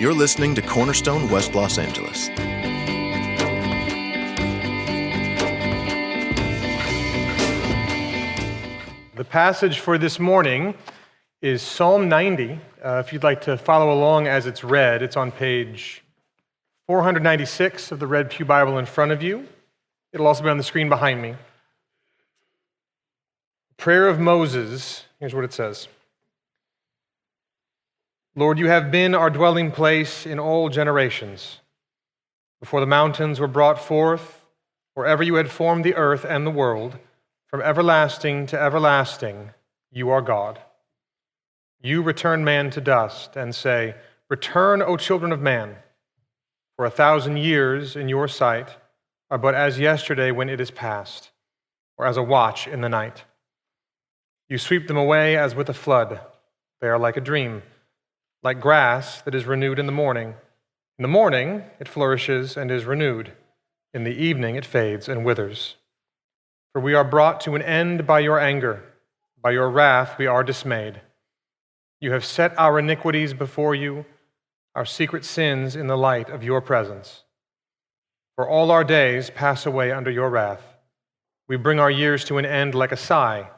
You're listening to Cornerstone West Los Angeles. The passage for this morning is Psalm 90. If you'd like to follow along as it's read, it's on page 496 of the Red Pew Bible in front of you. It'll also be on the screen behind me. Prayer of Moses, here's what it says. Lord, you have been our dwelling place in all generations. Before the mountains were brought forth, wherever you had formed the earth and the world, from everlasting to everlasting, you are God. You return man to dust and say, Return, O children of man, for 1,000 years in your sight are but as yesterday when it is past, or as a watch in the night. You sweep them away as with a flood. They are like a dream, like grass that is renewed in the morning. In the morning it flourishes and is renewed. In the evening it fades and withers. For we are brought to an end by your anger. By your wrath we are dismayed. You have set our iniquities before you, our secret sins in the light of your presence. For all our days pass away under your wrath. We bring our years to an end like a sigh.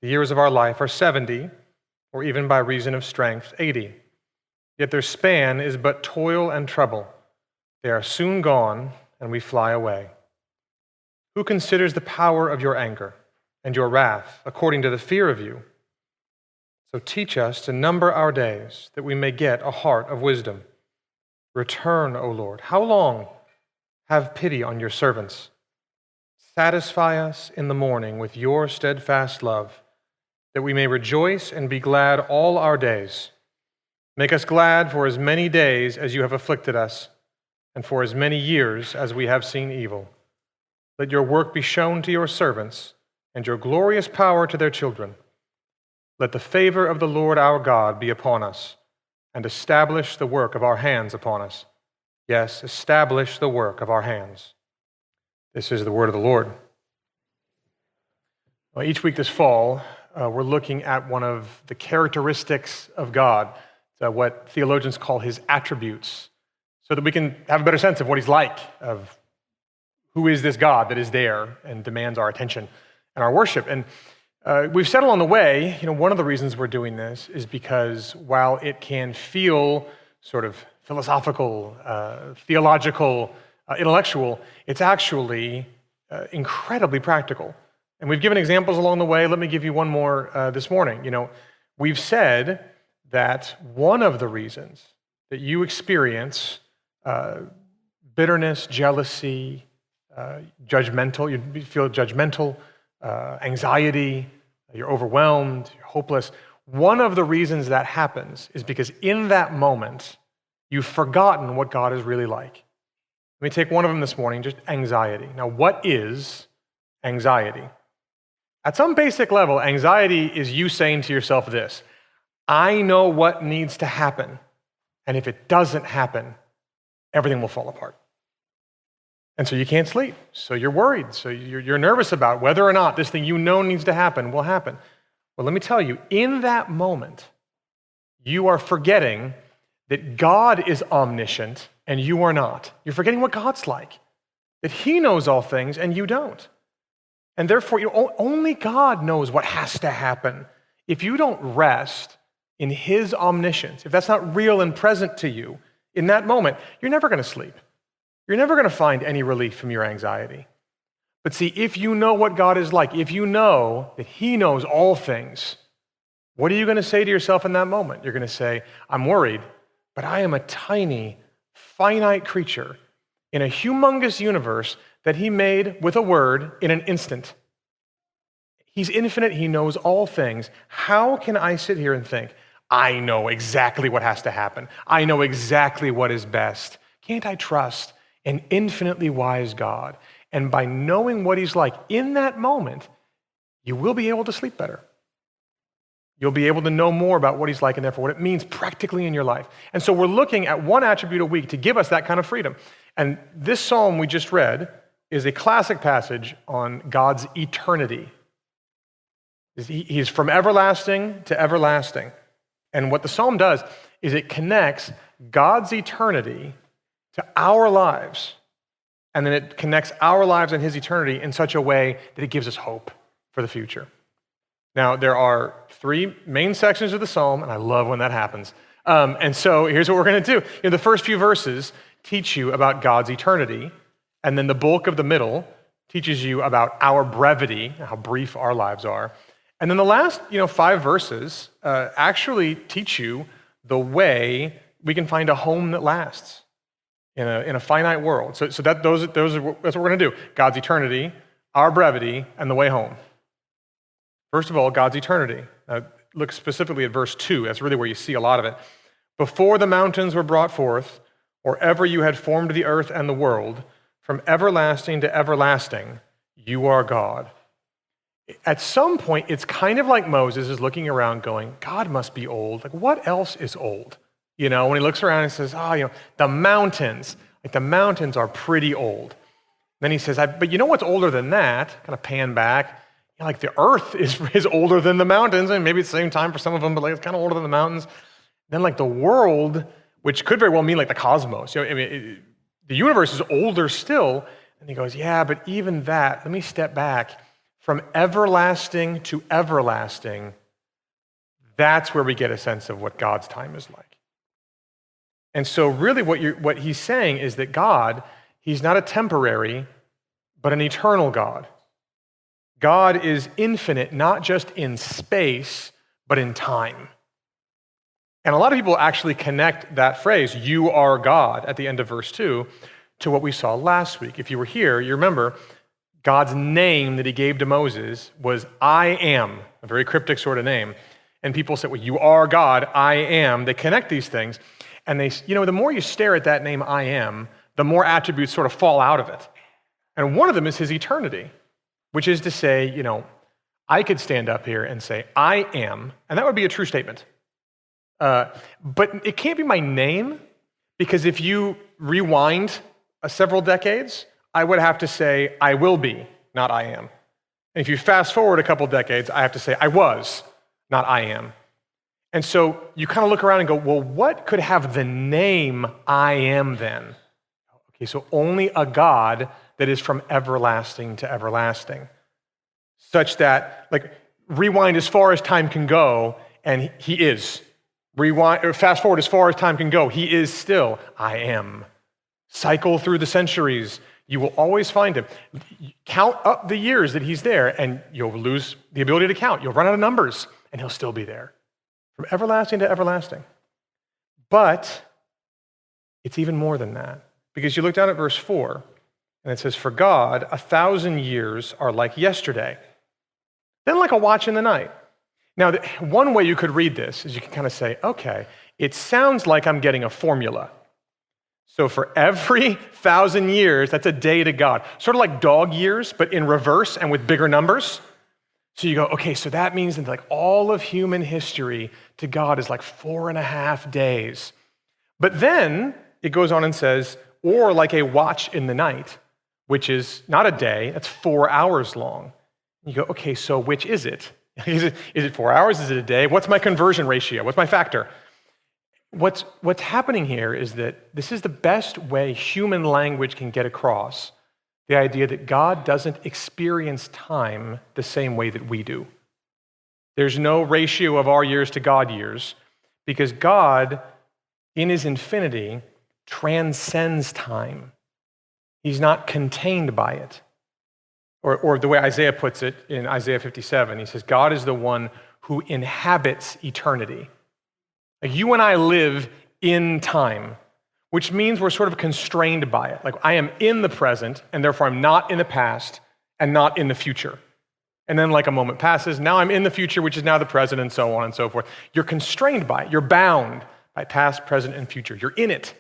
The years of our life are 70, or even by reason of strength, 80. Yet their span is but toil and trouble. They are soon gone, and we fly away. Who considers the power of your anger and your wrath according to the fear of you? So teach us to number our days, that we may get a heart of wisdom. Return, O Lord. How long? Have pity on your servants. Satisfy us in the morning with your steadfast love, that we may rejoice and be glad all our days. Make us glad for as many days as you have afflicted us, and for as many years as we have seen evil. Let your work be shown to your servants, and your glorious power to their children. Let the favor of the Lord our God be upon us, and establish the work of our hands upon us. Yes, establish the work of our hands. This is the word of the Lord. Well, each week this fall, we're looking at one of the characteristics of God, what theologians call his attributes, so that we can have a better sense of what he's like, of who is this God that is there and demands our attention and our worship. And we've said along the way, one of the reasons we're doing this is because while it can feel sort of philosophical, theological, intellectual, it's actually incredibly practical. And we've given examples along the way. Let me give you one more this morning. We've said that one of the reasons that you experience bitterness, jealousy, judgmental, you feel judgmental, anxiety, you're overwhelmed, you're hopeless. One of the reasons that happens is because in that moment, you've forgotten what God is really like. Let me take one of them this morning, just anxiety. Now, what is anxiety? At some basic level, anxiety is you saying to yourself this: I know what needs to happen, and if it doesn't happen, everything will fall apart. And so you can't sleep, so you're worried, so you're nervous about whether or not this thing you know needs to happen will happen. Well, let me tell you, in that moment, you are forgetting that God is omniscient and you are not. You're forgetting what God's like, that he knows all things and you don't. And therefore, only God knows what has to happen. If you don't rest in his omniscience, if that's not real and present to you in that moment, you're never going to sleep. You're never going to find any relief from your anxiety. But see, if you know what God is like, if you know that he knows all things, what are you going to say to yourself in that moment? You're going to say, I'm worried, but I am a tiny, finite creature in a humongous universe that he made with a word in an instant. He's infinite. He knows all things. How can I sit here and think, I know exactly what has to happen. I know exactly what is best. Can't I trust an infinitely wise God? And by knowing what he's like in that moment, you will be able to sleep better. You'll be able to know more about what he's like and therefore what it means practically in your life. And so we're looking at one attribute a week to give us that kind of freedom. And this psalm we just read is a classic passage on God's eternity. He's from everlasting to everlasting. And what the psalm does is it connects God's eternity to our lives, and then it connects our lives and his eternity in such a way that it gives us hope for the future. Now, there are three main sections of the psalm, and I love when that happens. And so here's what we're going to do. The first few verses teach you about God's eternity, and then the bulk of the middle teaches you about our brevity, how brief our lives are. And then the last 5 verses actually teach you the way we can find a home that lasts in a finite world. So that's what we're going to do. God's eternity, our brevity, and the way home. First of all, God's eternity. Look specifically at verse 2. That's really where you see a lot of it. Before the mountains were brought forth, or ever you had formed the earth and the world, from everlasting to everlasting, you are God. At some point, it's kind of like Moses is looking around going, God must be old. Like, what else is old? When he looks around and says, the mountains. Like, the mountains are pretty old. Then he says, but you know what's older than that? Kind of pan back. Like, the earth is older than the mountains, and maybe it's the same time for some of them, but it's kind of older than the mountains. Then, like, the world, which could very well mean like the cosmos. The universe is older still. And he goes, yeah, but even that, let me step back. From everlasting to everlasting, that's where we get a sense of what God's time is like. And so really what he's saying is that God, he's not a temporary, but an eternal God. God is infinite, not just in space, but in time. And a lot of people actually connect that phrase, you are God, at the end of verse 2, to what we saw last week. If you were here, you remember God's name that he gave to Moses was I am, a very cryptic sort of name. And people say, well, you are God, I am. They connect these things. And they, the more you stare at that name, I am, the more attributes sort of fall out of it. And one of them is his eternity, which is to say, I could stand up here and say, I am, and that would be a true statement. But it can't be my name, because if you rewind several decades, I would have to say, I will be, not I am. And if you fast forward a couple decades, I have to say, I was, not I am. And so you kind of look around and go, well, what could have the name I am then? Okay, so only a God that is from everlasting to everlasting, such that, like, rewind as far as time can go, and he is. Rewind, or fast forward as far as time can go, he is still, I am. Cycle through the centuries, you will always find him. Count up the years that he's there, and you'll lose the ability to count. You'll run out of numbers, and he'll still be there. From everlasting to everlasting. But it's even more than that, because you look down at verse 4, and it says, for God, 1,000 years are like yesterday, then like a watch in the night. Now, one way you could read this is you can kind of say, okay, it sounds like I'm getting a formula. So for every 1,000 years, that's a day to God. Sort of like dog years, but in reverse and with bigger numbers. So you go, okay, so that means that like all of human history to God is like 4.5 days. But then it goes on and says, or like a watch in the night, which is not a day, that's 4 hours long. You go, okay, so which is it? Is it 4 hours? Is it a day? What's my conversion ratio? What's my factor? What's happening here is that this is the best way human language can get across the idea that God doesn't experience time the same way that we do. There's no ratio of our years to God years, because God, in his infinity, transcends time. He's not contained by it. Or the way Isaiah puts it in Isaiah 57, he says, God is the one who inhabits eternity. Like, you and I live in time, which means we're sort of constrained by it. Like, I am in the present, and therefore I'm not in the past and not in the future. And then like a moment passes, now I'm in the future, which is now the present, and so on and so forth. You're constrained by it. You're bound by past, present, and future. You're in it.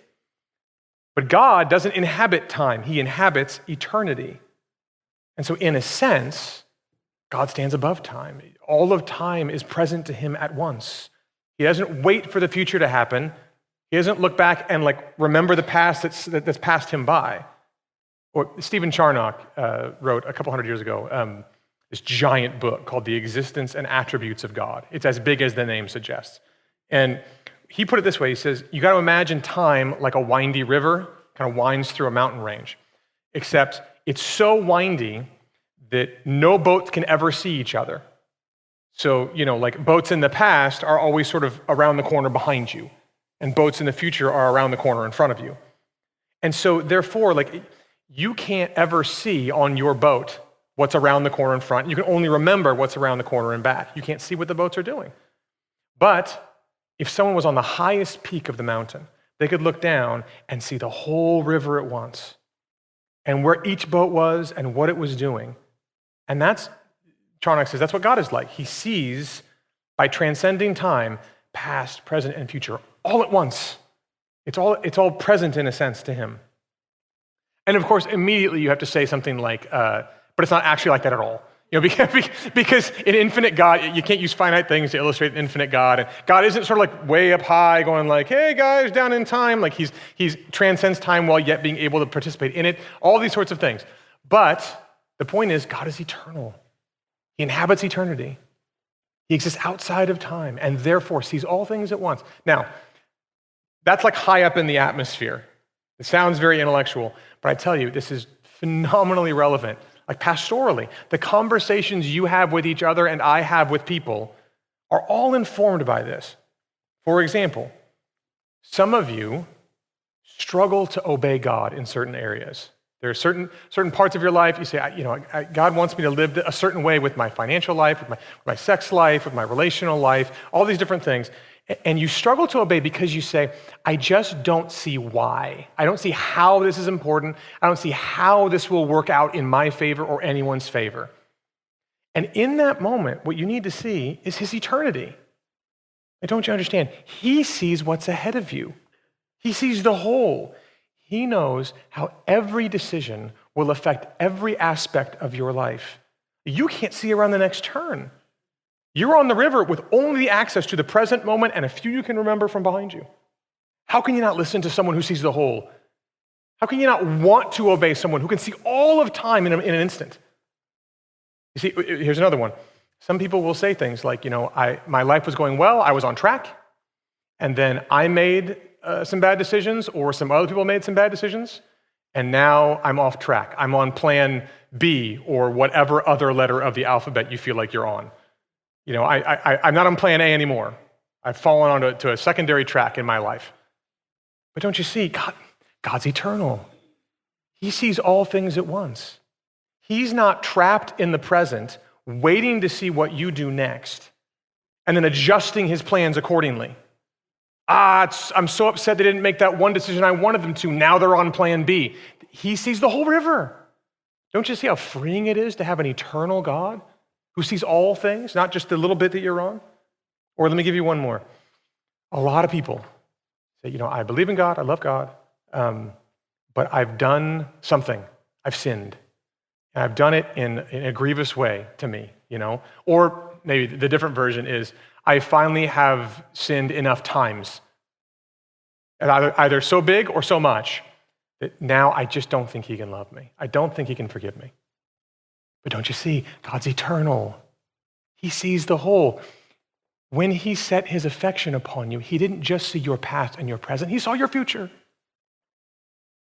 But God doesn't inhabit time. He inhabits eternity. And so in a sense, God stands above time. All of time is present to him at once. He doesn't wait for the future to happen. He doesn't look back and like remember the past that's passed him by. Or Stephen Charnock wrote a couple hundred years ago this giant book called The Existence and Attributes of God. It's as big as the name suggests. And he put it this way. He says, you got to imagine time like a windy river, kind of winds through a mountain range, except it's so windy that no boats can ever see each other. So, like boats in the past are always sort of around the corner behind you, and boats in the future are around the corner in front of you. And so, therefore, like, you can't ever see on your boat what's around the corner in front. You can only remember what's around the corner and back. You can't see what the boats are doing. But if someone was on the highest peak of the mountain, they could look down and see the whole river at once, and where each boat was and what it was doing. And that's, Charnock says, that's what God is like. He sees, by transcending time, past, present, and future, all at once. It's all present in a sense to him. And of course, immediately you have to say something like, but it's not actually like that at all. Because in infinite God, you can't use finite things to illustrate an infinite God. And God isn't sort of like way up high going like, hey guys, down in time. Like he's transcends time while yet being able to participate in it. All these sorts of things. But the point is, God is eternal. He inhabits eternity. He exists outside of time and therefore sees all things at once. Now, that's like high up in the atmosphere. It sounds very intellectual, but I tell you, this is phenomenally relevant. Like pastorally, the conversations you have with each other and I have with people are all informed by this. For example, some of you struggle to obey God in certain areas. There are certain parts of your life you say, God wants me to live a certain way with my financial life, with my sex life, with my relational life, all these different things. And you struggle to obey because you say, I just don't see why. I don't see how this is important. I don't see how this will work out in my favor or anyone's favor. And in that moment, what you need to see is his eternity. And don't you understand? He sees what's ahead of you. He sees the whole. He knows how every decision will affect every aspect of your life. You can't see around the next turn. You're on the river with only access to the present moment and a few you can remember from behind you. How can you not listen to someone who sees the whole? How can you not want to obey someone who can see all of time in an instant? You see, here's another one. Some people will say things like, my life was going well, I was on track, and then I made some bad decisions, or some other people made some bad decisions, and now I'm off track. I'm on plan B, or whatever other letter of the alphabet you feel like you're on. I'm not on plan A anymore. I've fallen onto a secondary track in my life. But don't you see, God's eternal. He sees all things at once. He's not trapped in the present, waiting to see what you do next, and then adjusting his plans accordingly. I'm so upset they didn't make that one decision I wanted them to. Now they're on plan B. He sees the whole river. Don't you see how freeing it is to have an eternal God who sees all things, not just the little bit that you're on? Or let me give you one more. A lot of people say, I believe in God, I love God, but I've done something. I've sinned. And I've done it in a grievous way to me, Or maybe the different version is, I finally have sinned enough times, and either so big or so much, that now I just don't think he can love me. I don't think he can forgive me. But don't you see, God's eternal. He sees the whole. When he set his affection upon you, he didn't just see your past and your present, he saw your future.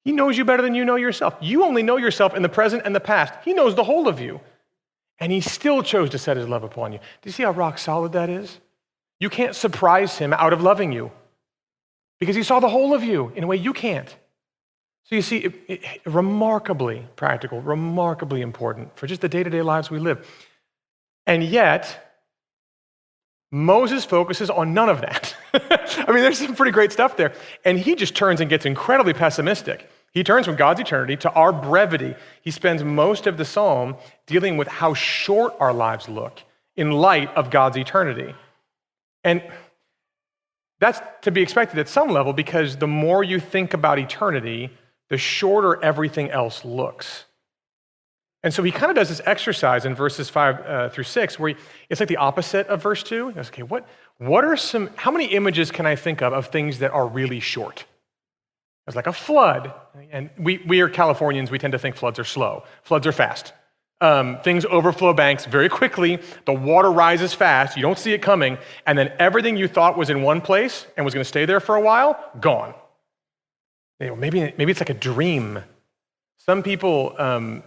He knows you better than you know yourself. You only know yourself in the present and the past. He knows the whole of you. And he still chose to set his love upon you. Do you see how rock solid that is? You can't surprise him out of loving you because he saw the whole of you in a way you can't. So you see, remarkably practical, remarkably important for just the day-to-day lives we live. And yet, Moses focuses on none of that. There's some pretty great stuff there. And he just turns and gets incredibly pessimistic. He turns from God's eternity to our brevity. He spends most of the psalm dealing with how short our lives look in light of God's eternity. And that's to be expected at some level because the more you think about eternity, the shorter everything else looks. And so he kind of does this exercise in verses 5 through 6 where it's like the opposite of verse 2. He goes, okay, how many images can I think of things that are really short? It's like a flood. And we are Californians, we tend to think floods are slow. Floods are fast. Things overflow banks very quickly. The water rises fast. You don't see it coming. And then everything you thought was in one place and was going to stay there for a while, gone. Maybe it's like a dream. Some people,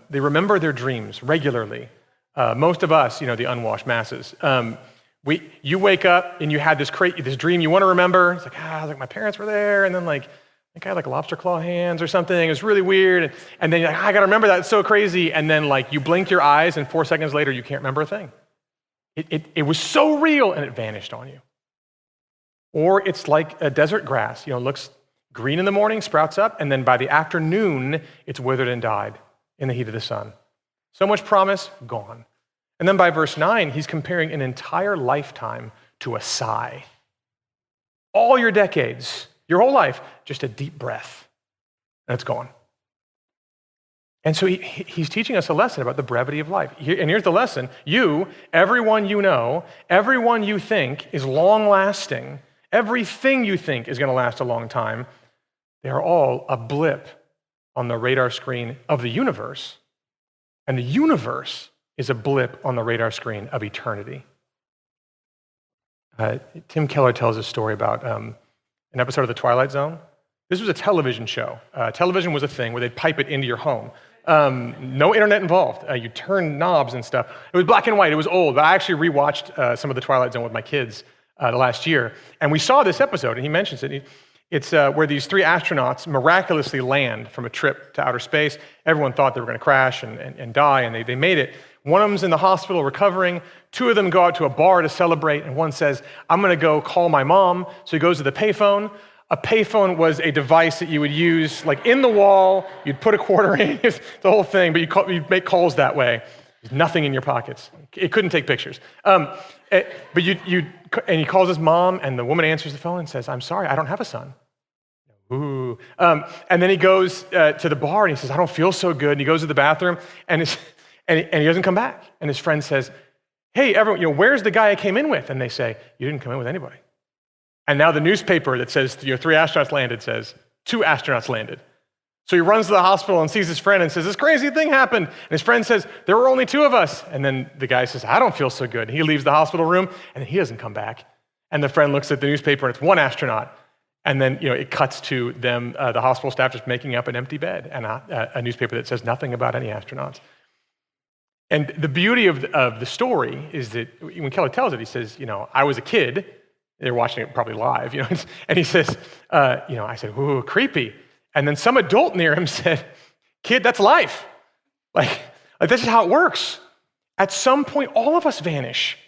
they remember their dreams regularly. Most of us, the unwashed masses, you wake up and you had this dream you want to remember. It's like my parents were there, and then I think I had lobster claw hands or something. It was really weird. And then you're like, I got to remember that. It's so crazy. And then you blink your eyes, and 4 seconds later, you can't remember a thing. It was so real, and it vanished on you. Or it's like a desert grass. Looks green in the morning, sprouts up, and then by the afternoon, it's withered and died in the heat of the sun. So much promise, gone. And then by verse 9, he's comparing an entire lifetime to a sigh. All your decades, your whole life, just a deep breath, and it's gone. And so he's teaching us a lesson about the brevity of life. And here's the lesson. Everyone you know, everyone you think is long-lasting, everything you think is going to last a long time, they are all a blip on the radar screen of the universe. And the universe is a blip on the radar screen of eternity. Tim Keller tells a story about an episode of The Twilight Zone. This was a television show. Television was a thing where they'd pipe it into your home. No internet involved. You turn knobs and stuff. It was black and white. It was old, but I actually rewatched some of The Twilight Zone with my kids the last year. And we saw this episode, and he mentions it. It's where these 3 astronauts miraculously land from a trip to outer space. Everyone thought they were going to crash and die, and they made it. One of them's in the hospital recovering. 2 of them go out to a bar to celebrate, and one says, I'm going to go call my mom. So he goes to the payphone. A payphone was a device that you would use in the wall. You'd put a quarter in, the whole thing, but you'd make calls that way. There's nothing in your pockets. It couldn't take pictures. But he calls his mom, and the woman answers the phone and says, I'm sorry, I don't have a son. Ooh. And then he goes to the bar, and he says, I don't feel so good. And he goes to the bathroom, and he doesn't come back. And his friend says, hey, everyone, where's the guy I came in with? And they say, you didn't come in with anybody. And now the newspaper that says 3 astronauts landed says 2 astronauts landed. So he runs to the hospital and sees his friend and says, this crazy thing happened. And his friend says, there were only 2 of us. And then the guy says, I don't feel so good. And he leaves the hospital room, and he doesn't come back. And the friend looks at the newspaper, and it's 1 astronaut. And then it cuts to them, the hospital staff just making up an empty bed and a newspaper that says nothing about any astronauts. And the beauty of the story is that when Keller tells it, he says, I was a kid. They're watching it probably live, and he says, I said, ooh, creepy. And then some adult near him said, kid, that's life. Like this is how it works. At some point, all of us vanish.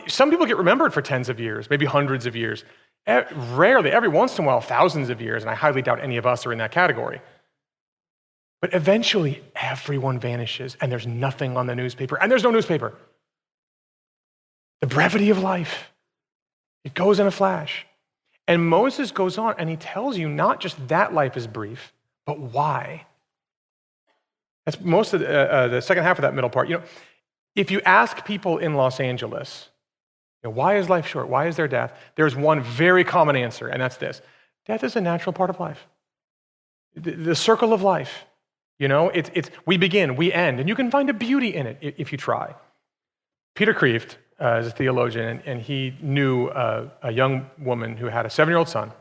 Some people get remembered for tens of years, maybe hundreds of years. Rarely, every once in a while, thousands of years, and I highly doubt any of us are in that category. But eventually, everyone vanishes, and there's nothing on the newspaper, and there's no newspaper. The brevity of life. It goes in a flash. And Moses goes on, and he tells you not just that life is brief, but why. That's most of the second half of that middle part. If you ask people in Los Angeles, why is life short? Why is there death? There's one very common answer, and that's this. Death is a natural part of life. The circle of life. It's we begin, we end, and you can find a beauty in it if you try. Peter Kreeft is a theologian, and he knew a young woman who had a 7-year-old son,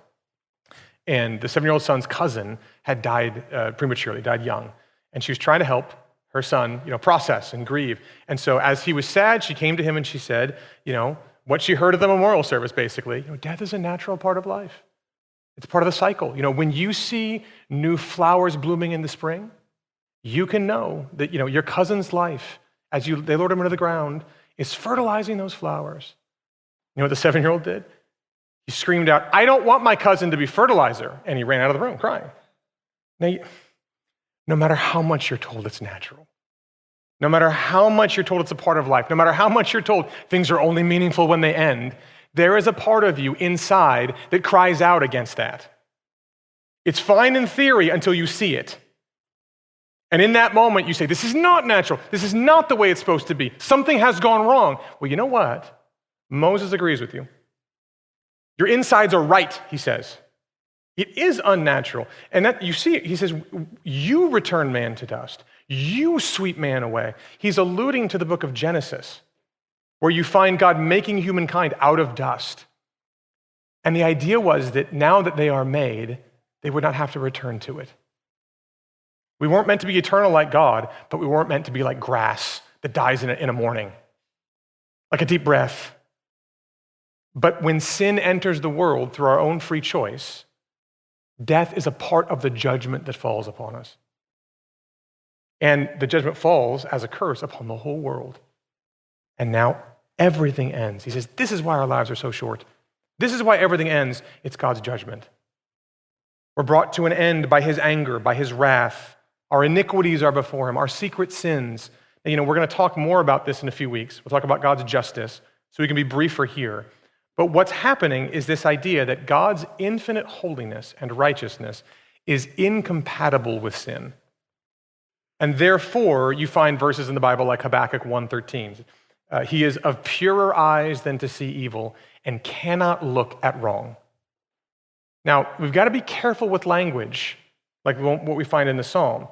and the 7-year-old son's cousin had died prematurely, died young, and she was trying to help her son, process and grieve. And so as he was sad, she came to him and she said, what she heard at the memorial service, basically, death is a natural part of life. It's part of the cycle. When you see new flowers blooming in the spring, you can know that, your cousin's life, as they lowered him into the ground, is fertilizing those flowers. You know what the 7-year-old did? He screamed out, I don't want my cousin to be fertilizer. And he ran out of the room crying. Now, no matter how much you're told it's natural, no matter how much you're told it's a part of life, no matter how much you're told things are only meaningful when they end, there is a part of you inside that cries out against that. It's fine in theory until you see it. And in that moment, you say, this is not natural. This is not the way it's supposed to be. Something has gone wrong. Well, you know what? Moses agrees with you. Your insides are right, he says. It is unnatural. And that you see it. He says, you return man to dust. You sweep man away. He's alluding to the book of Genesis, where you find God making humankind out of dust. And the idea was that now that they are made, they would not have to return to it. We weren't meant to be eternal like God, but we weren't meant to be like grass that dies in a morning, like a deep breath. But when sin enters the world through our own free choice, death is a part of the judgment that falls upon us. And the judgment falls as a curse upon the whole world. And now everything ends. He says, this is why our lives are so short. This is why everything ends. It's God's judgment. We're brought to an end by his anger, by his wrath. Our iniquities are before him, our secret sins. And, we're going to talk more about this in a few weeks. We'll talk about God's justice, so we can be briefer here. But what's happening is this idea that God's infinite holiness and righteousness is incompatible with sin. And therefore, you find verses in the Bible like Habakkuk 1:13. He is of purer eyes than to see evil and cannot look at wrong. Now, we've got to be careful with language, like what we find in the psalm,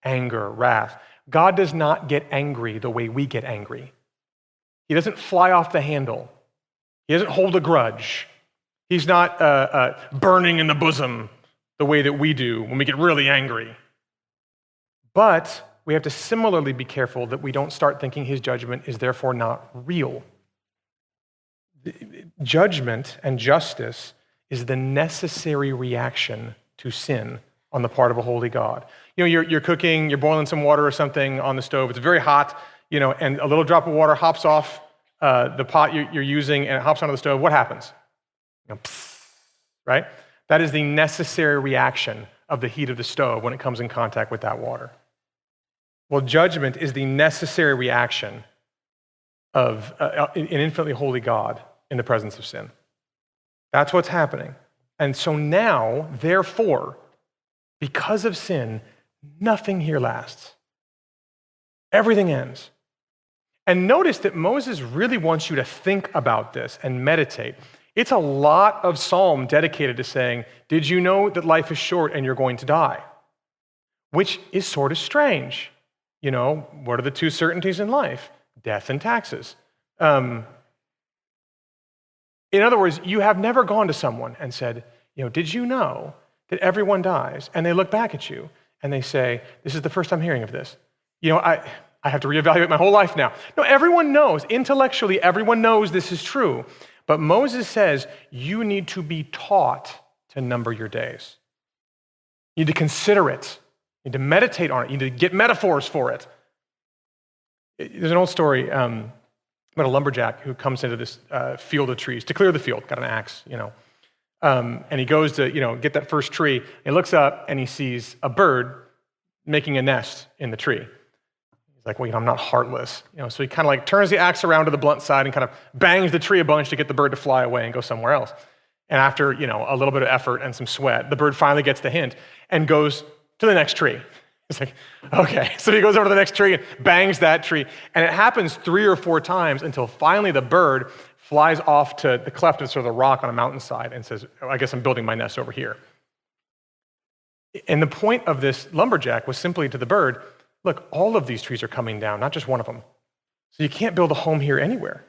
anger, wrath. God does not get angry the way we get angry. He doesn't fly off the handle. He doesn't hold a grudge. He's not burning in the bosom the way that we do when we get really angry. But we have to similarly be careful that we don't start thinking his judgment is therefore not real. Judgment and justice is the necessary reaction to sin on the part of a holy God. You're cooking, you're boiling some water or something on the stove. It's very hot, and a little drop of water hops off the pot you're using and it hops onto the stove. What happens? Psst, right? That is the necessary reaction of the heat of the stove when it comes in contact with that water. Well, judgment is the necessary reaction of an infinitely holy God in the presence of sin. That's what's happening. And so now, therefore, because of sin, nothing here lasts. Everything ends. And notice that Moses really wants you to think about this and meditate. It's a lot of psalm dedicated to saying, did you know that life is short and you're going to die? Which is sort of strange. What are the two certainties in life? Death and taxes. In other words, you have never gone to someone and said, did you know that everyone dies? And they look back at you and they say, this is the first time hearing of this. I have to reevaluate my whole life now. No, everyone knows. Intellectually, everyone knows this is true. But Moses says, you need to be taught to number your days. You need to consider it. You need to meditate on it. You need to get metaphors for it. There's an old story about a lumberjack who comes into this field of trees to clear the field, got an axe, and he goes to, get that first tree. He looks up and he sees a bird making a nest in the tree. He's like, well, I'm not heartless. So he kind of turns the axe around to the blunt side and kind of bangs the tree a bunch to get the bird to fly away and go somewhere else. And after, a little bit of effort and some sweat, the bird finally gets the hint and goes to the next tree. It's like, okay. So he goes over to the next tree and bangs that tree. And it happens 3 or 4 times until finally the bird flies off to the cleft of sort of the rock on a mountainside and says, I guess I'm building my nest over here. And the point of this lumberjack was simply to the bird, look, all of these trees are coming down, not just one of them. So you can't build a home here anywhere.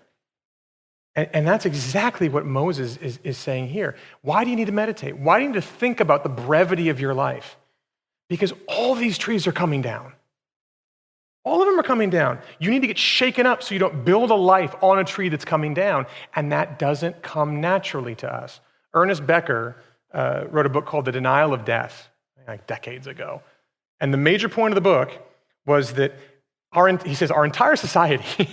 And that's exactly what Moses is saying here. Why do you need to meditate? Why do you need to think about the brevity of your life? Because all these trees are coming down. All of them are coming down. You need to get shaken up so you don't build a life on a tree that's coming down, and that doesn't come naturally to us. Ernest Becker wrote a book called The Denial of Death, like decades ago. And the major point of the book was that he says our entire society,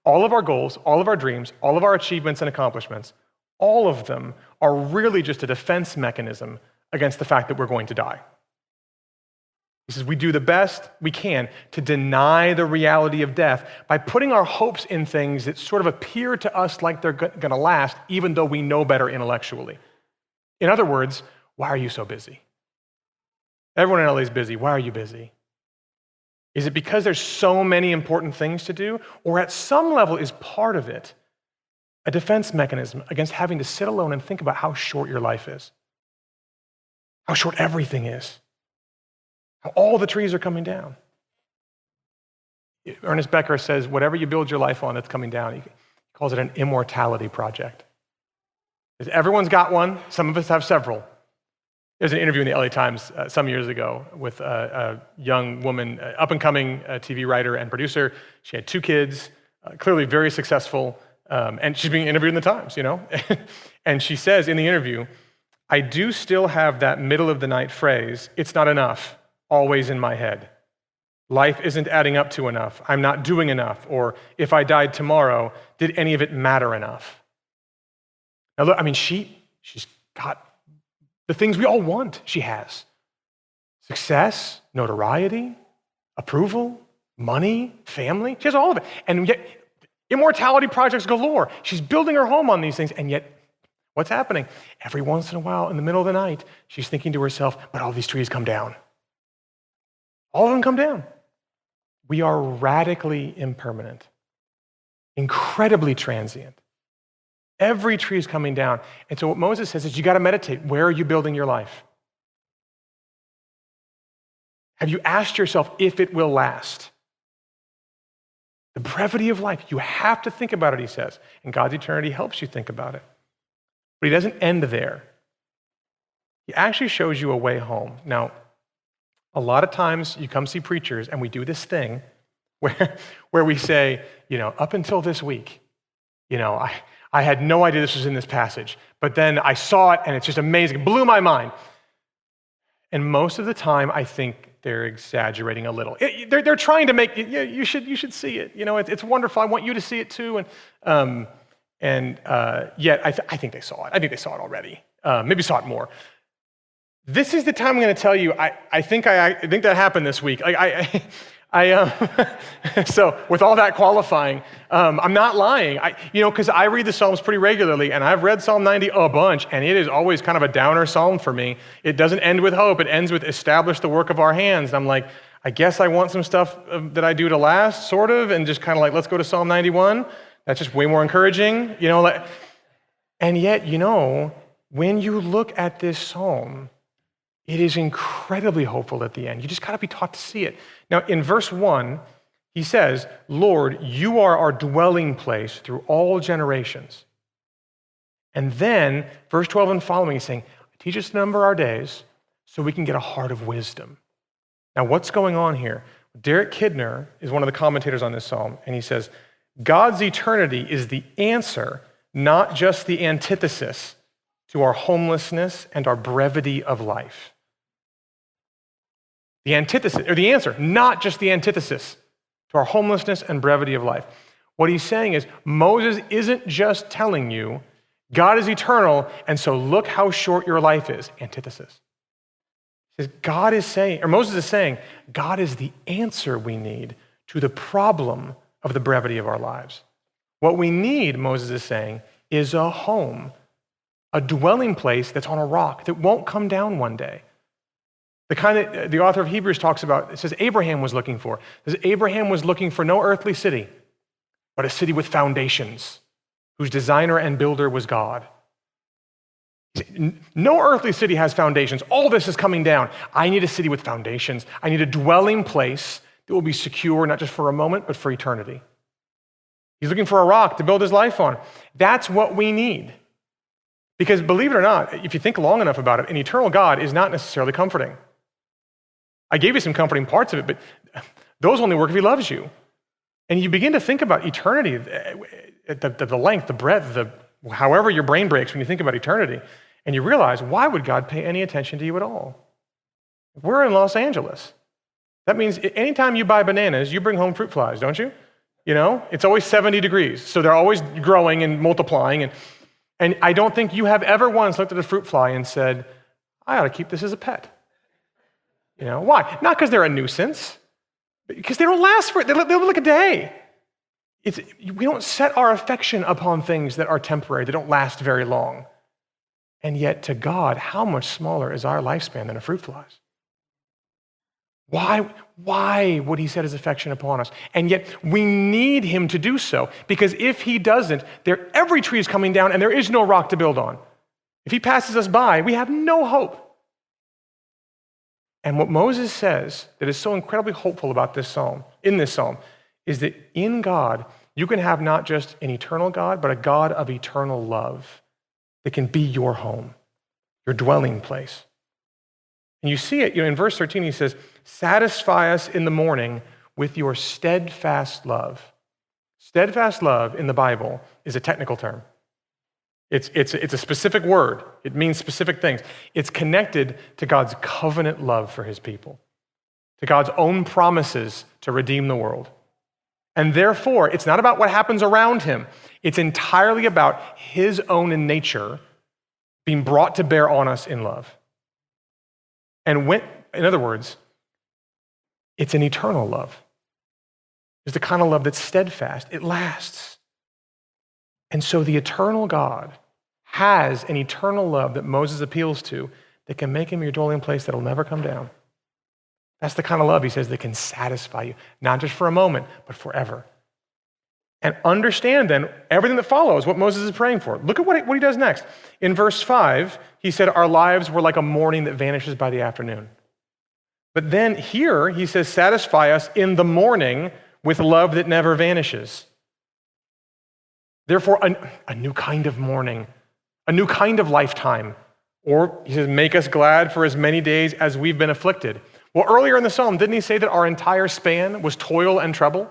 all of our goals, all of our dreams, all of our achievements and accomplishments, all of them are really just a defense mechanism against the fact that we're going to die. He says we do the best we can to deny the reality of death by putting our hopes in things that sort of appear to us like they're going to last, even though we know better intellectually. In other words, why are you so busy? Everyone in LA is busy. Why are you busy? Is it because there's so many important things to do? Or at some level is part of it a defense mechanism against having to sit alone and think about how short your life is, how short everything is, how all the trees are coming down? Ernest Becker says, whatever you build your life on that's coming down, he calls it an immortality project. Because everyone's got one. Some of us have several. There's an interview in the LA Times some years ago with a young woman, up-and-coming TV writer and producer. She had 2 kids, clearly very successful, and she's being interviewed in the Times, And she says in the interview, I do still have that middle-of-the-night phrase, it's not enough, always in my head. Life isn't adding up to enough. I'm not doing enough. Or if I died tomorrow, did any of it matter enough? Now look, she's got the things we all want, she has. Success, notoriety, approval, money, family. She has all of it. And yet, immortality projects galore. She's building her home on these things. And yet, what's happening? Every once in a while, in the middle of the night, she's thinking to herself, but all these trees come down. All of them come down. We are radically impermanent, incredibly transient. Every tree is coming down. And so what Moses says is you got to meditate. Where are you building your life? Have you asked yourself if it will last? The brevity of life. You have to think about it, he says. And God's eternity helps you think about it. But he doesn't end there. He actually shows you a way home. Now, a lot of times you come see preachers and we do this thing where we say, up until this week, I had no idea this was in this passage, but then I saw it and it's just amazing. It blew my mind. And most of the time, I think they're exaggerating a little. They're trying to make, you should see it. It's wonderful. I want you to see it too. And yet I think they saw it. I think they saw it already. Maybe saw it more. This is the time I'm going to tell you, I think that happened this week. So with all that qualifying, I'm not lying. Because I read the Psalms pretty regularly, and I've read Psalm 90 a bunch, and it is always kind of a downer psalm for me. It doesn't end with hope. It ends with establish the work of our hands. And I'm like, I guess I want some stuff that I do to last, sort of, and just kind of like, let's go to Psalm 91. That's just way more encouraging, And yet, when you look at this psalm, it is incredibly hopeful at the end. You just got to be taught to see it. Now, in verse 1, he says, Lord, you are our dwelling place through all generations. And then, verse 12 and following, he's saying, teach us to number our days so we can get a heart of wisdom. Now, what's going on here? Derek Kidner is one of the commentators on this psalm, and he says, God's eternity is the answer, not just the antithesis, to our homelessness and our brevity of life. The antithesis, or the answer, not just the antithesis to our homelessness and brevity of life. What he's saying is, Moses isn't just telling you, God is eternal, and so look how short your life is. Antithesis. He says, Moses is saying, God is the answer we need to the problem of the brevity of our lives. What we need, Moses is saying, is a home, a dwelling place that's on a rock that won't come down one day. The kind that the author of Hebrews talks about, it says Abraham was looking for. It says Abraham was looking for no earthly city, but a city with foundations, whose designer and builder was God. No earthly city has foundations. All this is coming down. I need a city with foundations. I need a dwelling place that will be secure, not just for a moment, but for eternity. He's looking for a rock to build his life on. That's what we need. Because believe it or not, if you think long enough about it, an eternal God is not necessarily comforting. I gave you some comforting parts of it, but those only work if he loves you. And you begin to think about eternity, the length, the breadth, however your brain breaks when you think about eternity, and you realize, why would God pay any attention to you at all? We're in Los Angeles. That means anytime you buy bananas, you bring home fruit flies, don't you? It's always 70 degrees, so they're always growing and multiplying. And I don't think you have ever once looked at a fruit fly and said, I ought to keep this as a pet. Why? Not because they're a nuisance, because they don't last they live like a day. We don't set our affection upon things that are temporary, they don't last very long. And yet to God, how much smaller is our lifespan than a fruit fly's? Why would he set his affection upon us? And yet we need him to do so, because if he doesn't, every tree is coming down and there is no rock to build on. If he passes us by, we have no hope. And what Moses says that is so incredibly hopeful about this psalm, is that in God, you can have not just an eternal God, but a God of eternal love that can be your home, your dwelling place. And you see it, in verse 13, he says, satisfy us in the morning with your steadfast love. Steadfast love in the Bible is a technical term. It's a specific word. It means specific things. It's connected to God's covenant love for his people, to God's own promises to redeem the world. And therefore, it's not about what happens around him. It's entirely about his own nature being brought to bear on us in love. And in other words, it's an eternal love. It's the kind of love that's steadfast. It lasts. And so the eternal God has an eternal love that Moses appeals to that can make him your dwelling place that'll never come down. That's the kind of love, he says, that can satisfy you, not just for a moment, but forever. And understand then everything that follows, what Moses is praying for. Look at what he does next. In verse 5, he said, our lives were like a morning that vanishes by the afternoon. But then here, he says, satisfy us in the morning with love that never vanishes. Therefore, a new kind of morning, a new kind of lifetime. Or he says, make us glad for as many days as we've been afflicted. Well, earlier in the psalm, didn't he say that our entire span was toil and trouble?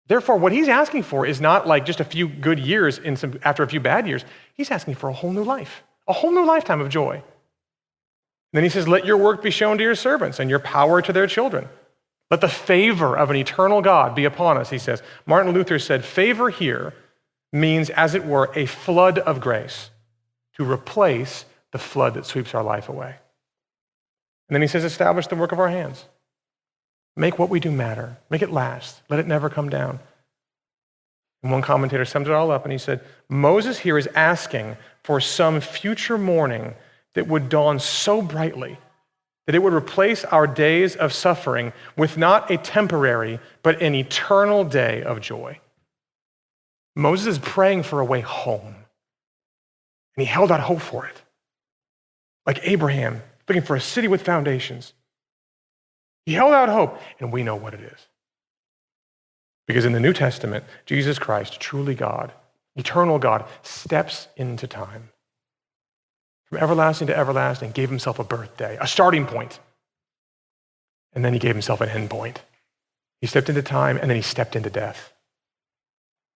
Therefore, what he's asking for is not like just a few good years after a few bad years. He's asking for a whole new life, a whole new lifetime of joy. And then he says, let your work be shown to your servants and your power to their children. Let the favor of an eternal God be upon us, he says. Martin Luther said, favor here means, as it were, a flood of grace to replace the flood that sweeps our life away. And then he says, establish the work of our hands. Make what we do matter. Make it last. Let it never come down. And one commentator summed it all up and he said, Moses here is asking for some future morning that would dawn so brightly that it would replace our days of suffering with not a temporary, but an eternal day of joy. Moses is praying for a way home. And he held out hope for it. Like Abraham, looking for a city with foundations. He held out hope, and we know what it is. Because in the New Testament, Jesus Christ, truly God, eternal God, steps into time. From everlasting to everlasting, gave himself a birthday, a starting point. And then he gave himself an end point. He stepped into time, and then he stepped into death,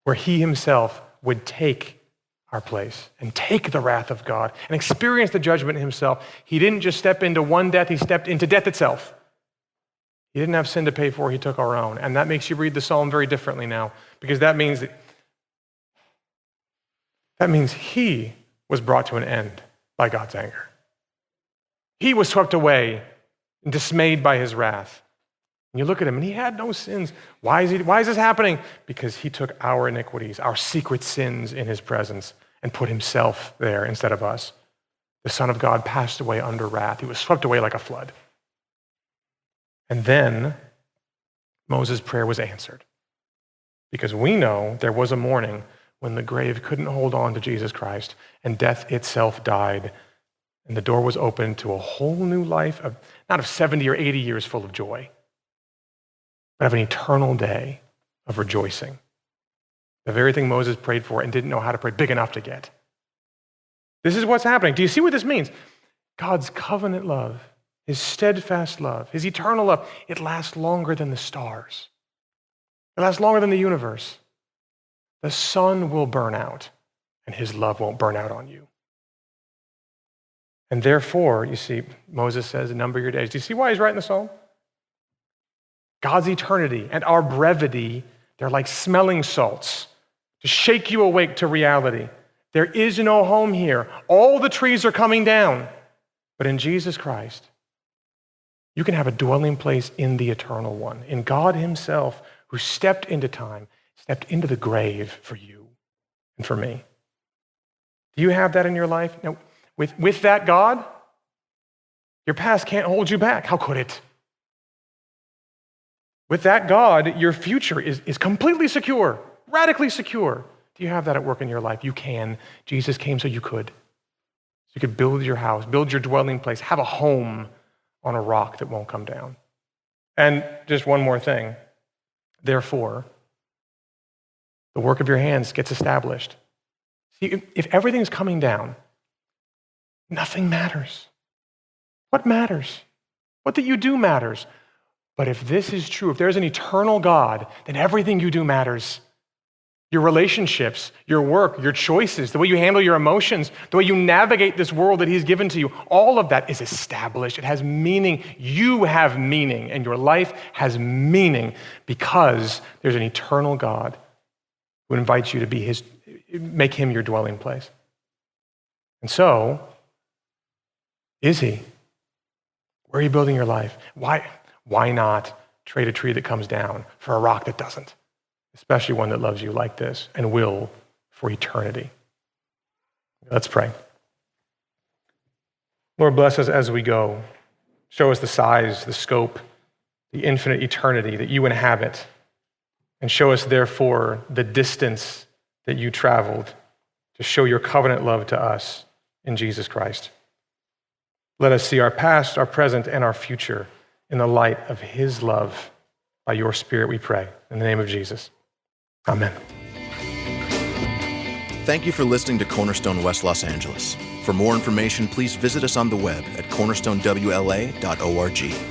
where he himself would take our place and take the wrath of God and experience the judgment himself. He didn't just step into one death, he stepped into death itself. He didn't have sin to pay for, he took our own. And that makes you read the psalm very differently now, because that means he was brought to an end by God's anger. He was swept away and dismayed by his wrath. And you look at him and he had no sins. Why is this happening? Because he took our iniquities, our secret sins in his presence and put himself there instead of us. The Son of God passed away under wrath. He was swept away like a flood. And then Moses' prayer was answered. Because we know there was a morning when the grave couldn't hold on to Jesus Christ and death itself died and the door was opened to a whole new life of not of 70 or 80 years full of joy, but of an eternal day of rejoicing. The very thing Moses prayed for and didn't know how to pray big enough to get. This is what's happening. Do you see what this means? God's covenant love, his steadfast love, his eternal love, it lasts longer than the stars. It lasts longer than the universe. The sun will burn out, and his love won't burn out on you. And therefore, you see, Moses says, number your days. Do you see why he's writing the psalm? God's eternity and our brevity, they're like smelling salts to shake you awake to reality. There is no home here. All the trees are coming down. But in Jesus Christ, you can have a dwelling place in the eternal one, in God himself, who stepped into time, stepped into the grave for you and for me. Do you have that in your life? Now, with that God, your past can't hold you back. How could it? With that God, your future is completely secure, radically secure. Do you have that at work in your life? You can. Jesus came so you could. So you could build your house, build your dwelling place, have a home on a rock that won't come down. And just one more thing. Therefore, the work of your hands gets established. See, if everything's coming down, nothing matters. What matters? What that you do matters. But if this is true, if there's an eternal God, then everything you do matters. Your relationships, your work, your choices, the way you handle your emotions, the way you navigate this world that he's given to you, all of that is established. It has meaning. You have meaning, and your life has meaning because there's an eternal God who invites you to make him your dwelling place. And so, is he? Where are you building your life? Why not trade a tree that comes down for a rock that doesn't? Especially one that loves you like this and will for eternity. Let's pray. Lord, bless us as we go. Show us the size, the scope, the infinite eternity that you inhabit. And show us, therefore, the distance that you traveled to show your covenant love to us in Jesus Christ. Let us see our past, our present, and our future in the light of his love. By your Spirit, we pray. In the name of Jesus. Amen. Thank you for listening to Cornerstone West Los Angeles. For more information, please visit us on the web at cornerstonewla.org.